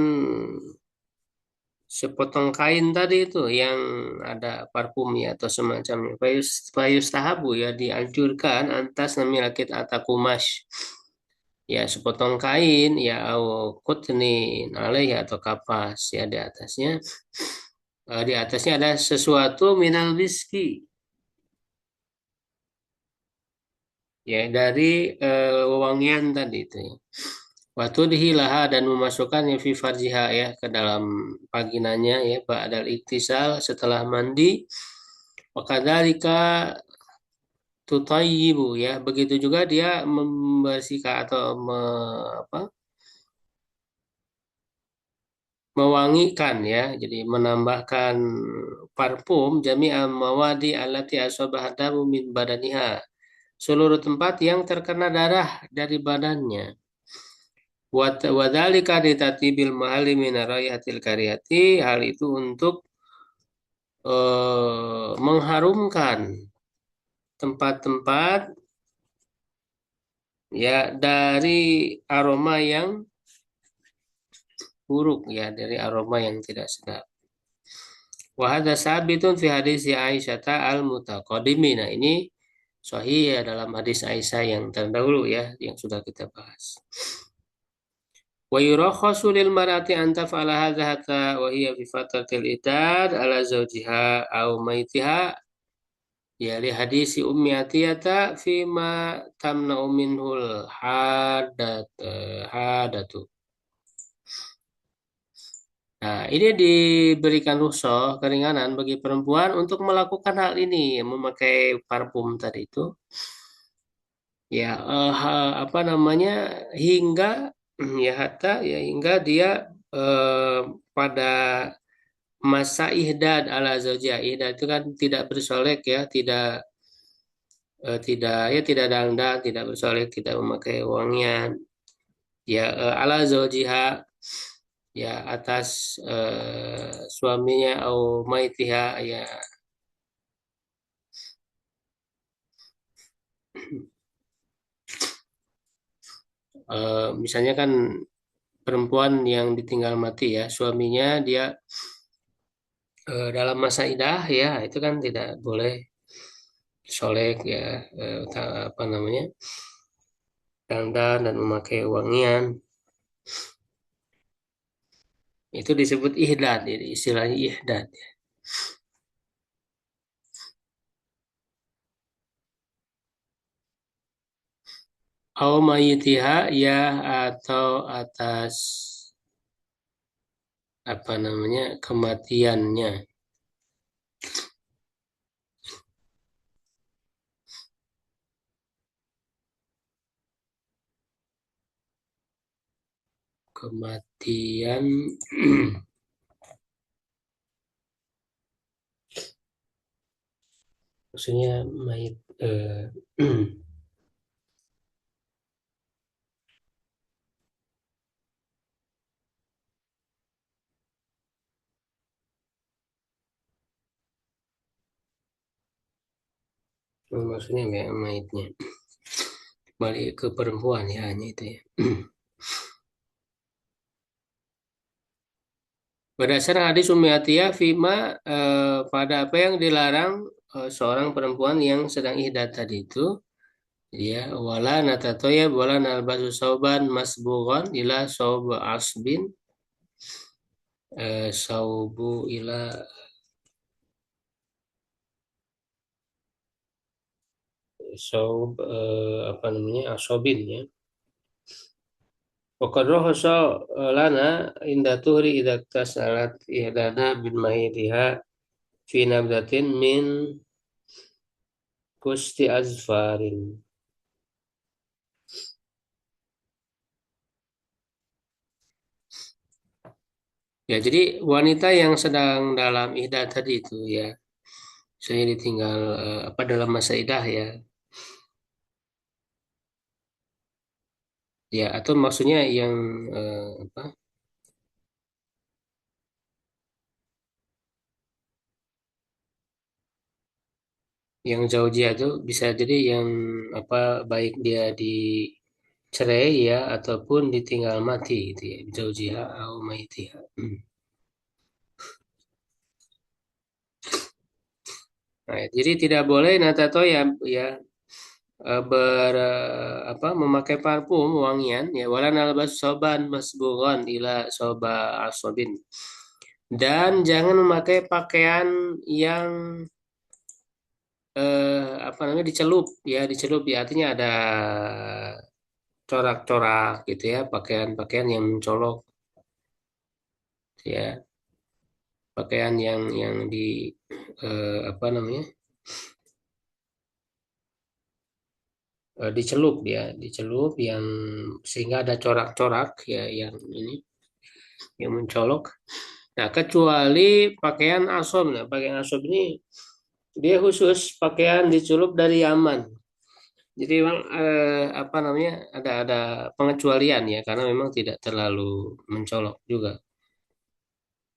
sepotong kain tadi itu yang ada parfumnya atau semacamnya. Payus tahabu ya dianjurkan antas namilakit atakumas ya sepotong kain ya au kutnin alaih atau kapas ya di atasnya ada sesuatu minal miski ya dari wewangian tadi itu ya. Waktu dihilaha dan memasukkannya fi farjiha ya ke dalam vaginanya ya ba'dal iktisal setelah mandi. Wakadzalika tutayyibu ya begitu juga dia membersihkan atau apa, mewangikan ya jadi menambahkan parfum jami'a mawadi allati asabahadamu min badaniha seluruh tempat yang terkena darah dari badannya. Wadhalika ditatibil mahali minarayatil karyati hal itu untuk mengharumkan tempat-tempat ya dari aroma yang buruk ya dari aroma yang tidak sedap. Wahada sabitun fi hadis Aisyah al mutaqaddimi. Nah ini sahih ya dalam hadis Aisyah yang terdahulu ya yang sudah kita bahas. Wa yurakhasu lil mar'ati an taf'ala hadza hatta wa hiya fi fatratil idad ala zawjiha aw maitiha ya li hadisi ummi atiyata fi ma tamna'u minhul hadatu. Nah, ini diberikan rukhsah keringanan bagi perempuan untuk melakukan hal ini, memakai parfum tadi itu. Ya, apa namanya hingga ya hatta ya hingga dia eh, pada masa ihdad ala zaujah. Ihdad itu kan tidak bersolek ya, tidak dangdang, tidak bersolek, tidak memakai wangian. Ya ala zaujiha ya atas suaminya atau maitiha ya. Misalnya kan perempuan yang ditinggal mati ya suaminya dia dalam masa idah ya itu kan tidak boleh solek ya, apa namanya, dandan dan memakai wangian, itu disebut ihdad, jadi istilahnya ihdad. Au mayitiha ya, atau atas apa namanya kematiannya. Kematian maksudnya mayit, maksudnya kayak mayitnya balik ke perempuan ya, hanya itu ya. Berdasarkan hadis Ummi Atiyah Fima, pada apa yang dilarang seorang perempuan yang sedang ihdad tadi itu, ya wala natatoya wala nalbasu sauban masbugon ila saub asbin, saubu ila saub, apa namanya asobin ya. Waqad rakhasa lana inda tuhri idza tasalat ihdana bin mahidiha fi nabdatin min kusti azfarin. Ya, jadi wanita yang sedang dalam idah tadi itu ya, saya ditinggal apa dalam masa idah ya, ya atau maksudnya yang apa, yang zaujiyah itu bisa jadi yang apa, baik dia dicerai ya ataupun ditinggal mati itu ya, zaujiyah atau maitiha. Nah, jadi tidak boleh natato ya, ya apa memakai parfum wangian ya, wala nalbas soban masbugon ila soba asobin, dan jangan memakai pakaian yang apa namanya dicelup ya, dicelup ya artinya ada corak-corak gitu ya, pakaian-pakaian yang mencolok ya, pakaian yang di apa namanya dicelup ya, dicelup yang sehingga ada corak-corak ya, yang ini yang mencolok. Nah, kecuali pakaian asom. Nah, pakaian asom ini dia khusus pakaian dicelup dari Yaman. Jadi memang apa namanya ada pengecualian ya, karena memang tidak terlalu mencolok juga.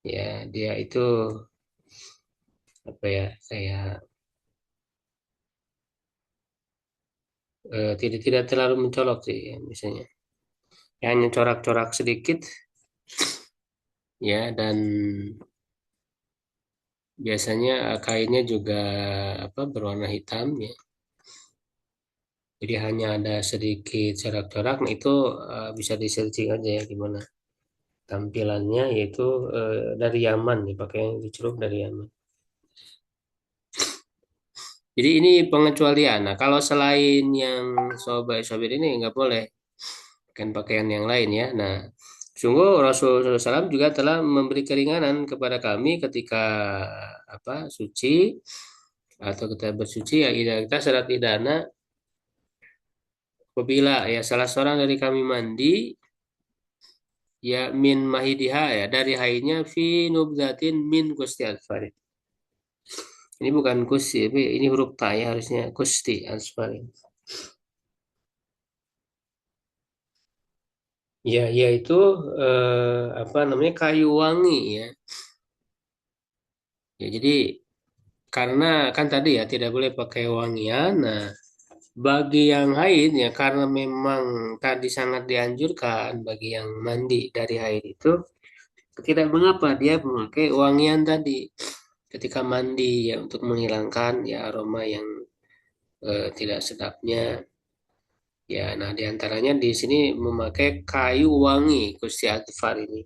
Ya, dia itu apa ya, kayak tidak tidak terlalu mencolok sih ya, misalnya. Ya, hanya corak-corak sedikit ya, dan biasanya kainnya juga apa berwarna hitam ya. Jadi hanya ada sedikit corak-corak. Nah, itu bisa di searching aja ya gimana tampilannya, yaitu dari Yaman nih, pakaian dicelup dari Yaman. Jadi ini pengecualian. Nah, kalau selain yang sobat-sobat ini nggak boleh pakaian yang lain ya. Nah, sungguh Rasulullah SAW juga telah memberi keringanan kepada kami ketika apa suci atau kita bersuci ya, kita serat idana apabila ya salah seorang dari kami mandi ya min mahidiha ya dari haidnya fi nubzatin min kusti asfarin. Ini bukan kusti, tapi ini huruf ta ya, harusnya kusti asfarin. Ya, yaitu apa namanya kayu wangi ya. Ya, jadi karena kan tadi ya tidak boleh pakai wangian. Nah, bagi yang haid ya karena memang tadi sangat dianjurkan bagi yang mandi dari haid itu Tidak mengapa dia memakai wangian tadi ketika mandi ya untuk menghilangkan ya aroma yang tidak sedapnya. Ya, nah diantaranya di sini memakai kayu wangi Gusti Atfar ini.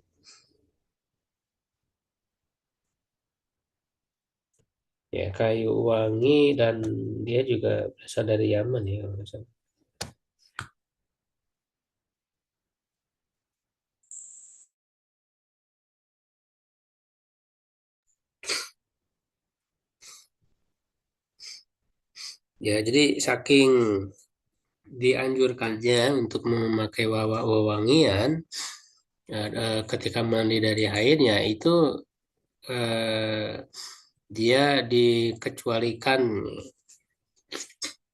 Ya, kayu wangi dan dia juga berasal dari Yaman ya. Kalau nggak salah. Ya, jadi saking dianjurkannya untuk memakai wewangian ketika mandi dari haidnya itu eh, dia dikecualikan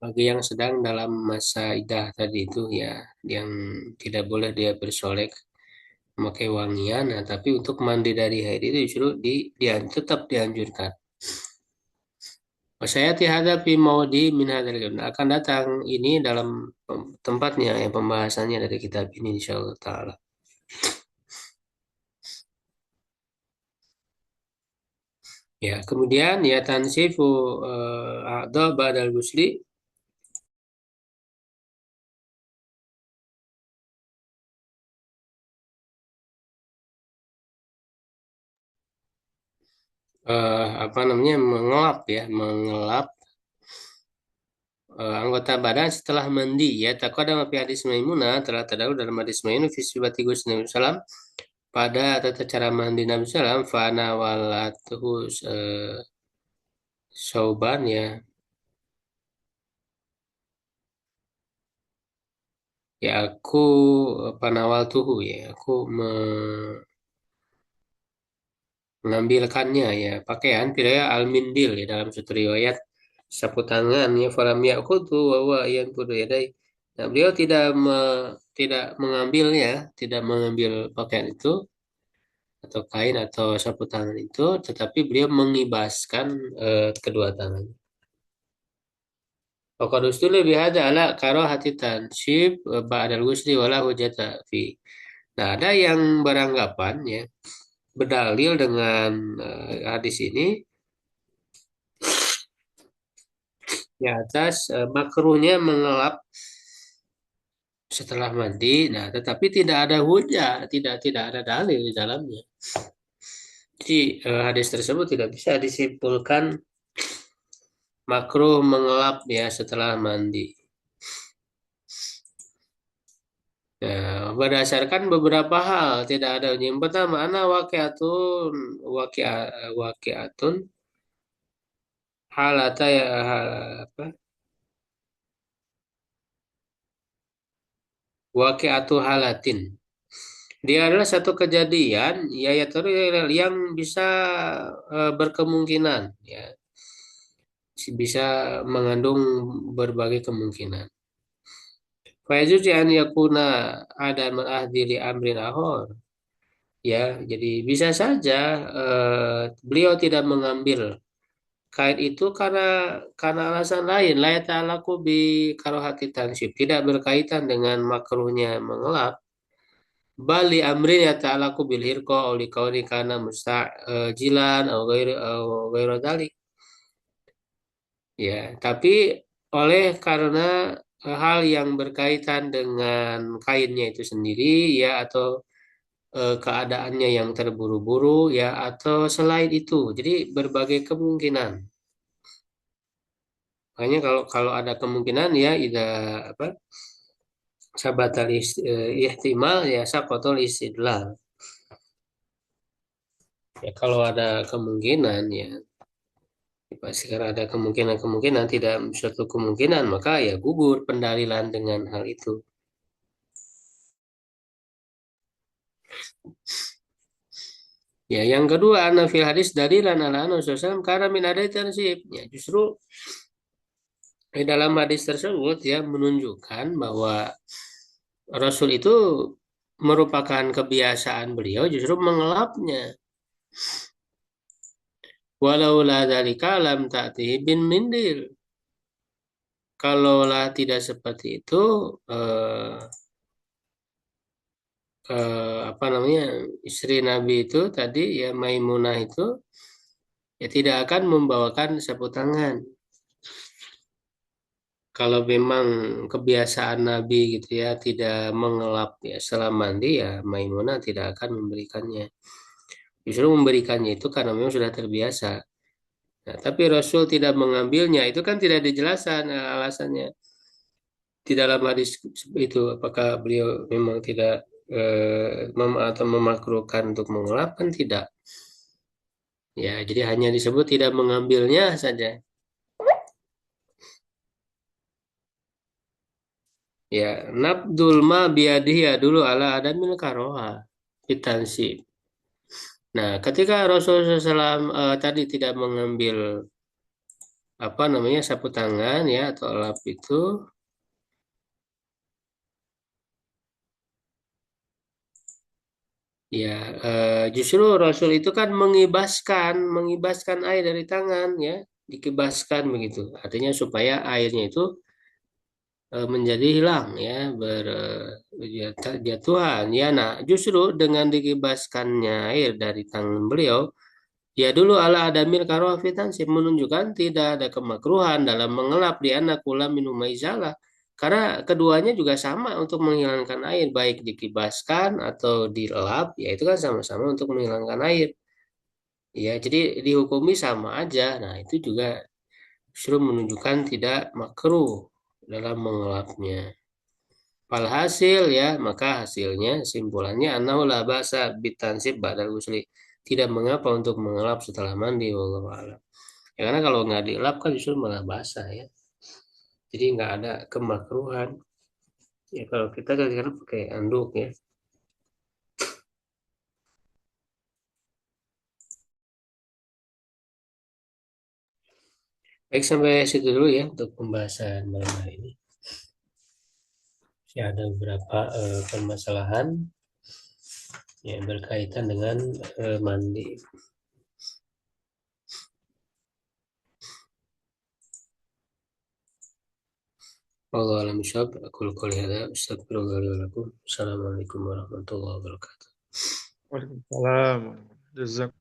bagi yang sedang dalam masa idah tadi itu ya yang tidak boleh dia bersolek memakai wangian, nah, tapi untuk mandi dari haid itu justru tetap dianjurkan. Saya hadapi mau di min hadzal kitab. Nah, akan datang ini dalam tempatnya yang pembahasannya dari kitab ini insyaallah taala. Ya, kemudian ya tansifu a'dha ba'dal ghusli apa namanya mengelap ya, mengelap anggota badan setelah mandi ya taqaddama fi hadis Maimunah telah terdahulu dalam hadis Maimunah fi sifati Gus Nabi sallam pada tata cara mandi Nabi sallam fana walatuhu sauban ya ya aku panawal tuhu ya aku mengambilkannya ya pakaian tidak ya al-mindil ya dalam satu riwayat sapu tangan ya falam yaqutu wa huwa yanqudu yadai. Nah, beliau tidak mengambilnya, tidak mengambil pakaian itu atau kain atau sapu tangan itu, tetapi beliau mengibaskan kedua tangan. Waqad lebih ada ala karahati tansib ba'dal ghusli wala hujata fi. Nah, ada yang beranggapan ya berdalil dengan hadis ini di atas makruhnya mengelap setelah mandi. Nah, tetapi tidak ada hujah, tidak ada dalil di dalamnya. Jadi hadis tersebut tidak bisa disimpulkan makruh mengelap ya setelah mandi. Nah, berdasarkan beberapa hal tidak ada yang pertama ana waqiatun halata ya apa waqiatu halatin. Dia adalah satu kejadian ya ya terus yang bisa berkemungkinan ya bisa mengandung berbagai kemungkinan. Fayajuzu an yakuna ada ahdi li amrin ahor. Ya, jadi bisa saja beliau tidak mengambil kain itu karena alasan lain. La ta'alaku bi karohati tansib. Tidak berkaitan dengan makruhnya mengelap. Bali amrin ya ta'alaku bil hirqa au li kauni kana mustajilan au ghairu dzalik. Ya, tapi oleh karena hal yang berkaitan dengan kainnya itu sendiri ya atau keadaannya yang terburu-buru ya atau selain itu. Jadi berbagai kemungkinan. Makanya kalau kalau ada kemungkinan ya tidak apa sabatal ihtimal ya sakotol istidlal. Ya kalau ada kemungkinan ya pasti karena ada kemungkinan tidak suatu kemungkinan maka ya gugur pendalilan dengan hal itu. Ya, yang kedua, anafil hadis dalilan ala anna sallallahu karena min ada tansib. Ya, justru di dalam hadis tersebut ya menunjukkan bahwa Rasul itu merupakan kebiasaan beliau justru mengelapnya. Walau la dzalika lam ta'tihi bin mindil. Kalaulah tidak seperti itu, apa namanya, istri Nabi itu tadi ya Maimunah itu ya tidak akan membawakan sapu tangan. Kalau memang kebiasaan Nabi gitu ya tidak mengelap ya setelah mandi ya Maimunah tidak akan memberikannya. Justru memberikannya itu karena memang sudah terbiasa. Nah, tapi Rasul tidak mengambilnya itu kan tidak dijelaskan alasannya di dalam hadis itu apakah beliau memang tidak atau memakruhkan untuk mengelap kan tidak. Ya, jadi hanya disebut tidak mengambilnya saja. Ya, nabdul ma biadihi ya dulu ala adamil karoha fitansib. Nah, ketika Rasulullah SAW tadi tidak mengambil apa namanya sapu tangan ya atau lap itu, ya justru Rasul itu kan mengibaskan air dari tangan ya, dikibaskan begitu. Artinya supaya airnya itu menjadi hilang ya berjatuhan ya. Nah, justru dengan dikibaskannya air dari tangan beliau ya dulu ala adamil karafitan sih menunjukkan tidak ada kemakruhan dalam mengelap di anak kula minum maizala karena keduanya juga sama untuk menghilangkan air baik dikibaskan atau dilap ya itu kan sama-sama untuk menghilangkan air ya jadi dihukumi sama aja. Nah, itu juga justru menunjukkan tidak makruh dalam mengelapnya. Walhasil ya, maka hasilnya simpulannya annahu la ba'sa bitansib ba'dal ghusli. Tidak mengapa untuk mengelap setelah mandi wallahu a'lam. Ya karena kalau nggak dielap kan justru malah basah ya. Jadi nggak ada kemakruhan. Ya kalau kita kan sekarang pakai anduk ya. Baik sampai situ dulu ya untuk pembahasan malam hari ini. Ya ada beberapa permasalahan yang berkaitan dengan mandi. Wallahu a'lam bishawab. Aku qouli hadza astaghfirullah li wa lakum. Assalamualaikum warahmatullahi wabarakatuh. Waalaikumsalam. Jazak.